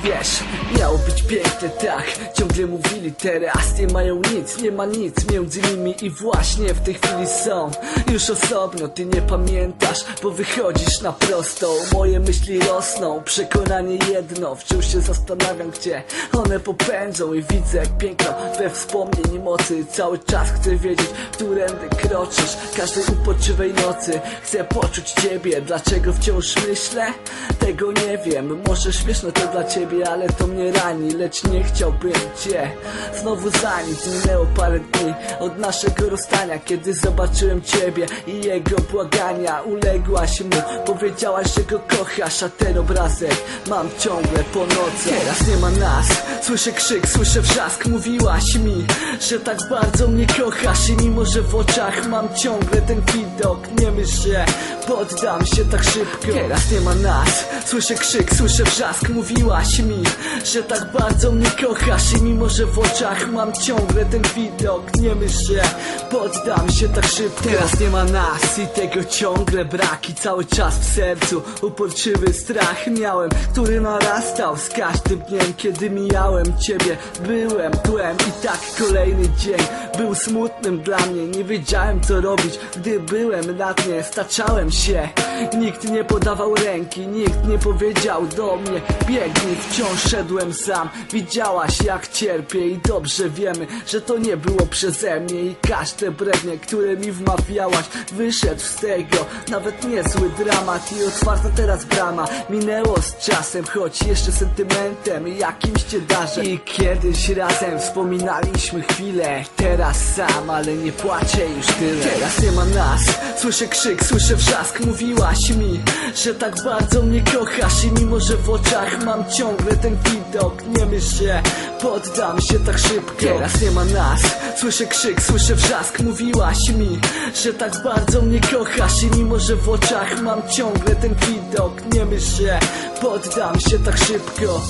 Wiesz, miało być piękne, tak, ciągle mówili, teraz nie mają nic, nie ma nic między nimi i właśnie w tej chwili są już osobno. Ty nie pamiętasz, bo wychodzisz na prostą. Moje myśli rosną, przekonanie jedno, wciąż się zastanawiam, gdzie one popędzą i widzę jak piękno we wspomnień i mocy. Cały czas chcę wiedzieć, którędy kroczysz każdej uporczywej nocy. Chcę poczuć ciebie, dlaczego wciąż myślę? Tego nie wiem, może śmieszne to dla ciebie, ale to mnie rani, lecz nie chciałbym cię znowu zranić. Minęło parę dni od naszego rozstania, kiedy zobaczyłem ciebie i jego błagania. Uległaś mu, powiedziałaś, że go kochasz, a ten obrazek mam ciągle po nocy. Teraz nie ma nas, słyszę krzyk, słyszę wrzask. Mówiłaś mi, że tak bardzo mnie kochasz i mimo, że w oczach mam ciągle ten widok, nie myśl, że poddam się tak szybko. Teraz nie ma nas, słyszę krzyk, słyszę wrzask. Mówiłaś mi, że tak bardzo mnie kochasz i mimo, że w oczach mam ciągle ten widok, nie myśl, że poddam się tak szybko. Teraz nie ma nas i tego ciągle brak i cały czas w sercu uporczywy strach miałem, który narastał z każdym dniem, kiedy mijałem ciebie. Byłem tłem i tak kolejny dzień był smutnym dla mnie. Nie wiedziałem co robić, gdy byłem na dnie, staczałem się. Nikt nie podawał ręki, nikt nie powiedział do mnie biegnij, wciąż szedłem sam. Widziałaś jak cierpię i dobrze wiemy, że to nie było przeze mnie i każde brednie, które mi wmawiałaś, wyszedł z tego nawet niezły dramat i otwarta teraz brama. Minęło z czasem, choć jeszcze sentymentem jakimś cię darzę i kiedyś razem wspominaliśmy chwilę. Teraz sam, ale nie płaczę już tyle. Teraz nie ma nas, słyszę krzyk, słyszę wrzask. Mówiłaś mi, że tak bardzo mnie kochasz i mimo, że w oczach mam ciągle ten widok, nie myśl, że poddam się tak szybko. Teraz nie ma nas, słyszę krzyk, słyszę wrzask. Mówiłaś mi, że tak bardzo mnie kochasz i mimo, że w oczach mam ciągle ten widok, nie myśl, że poddam się tak szybko.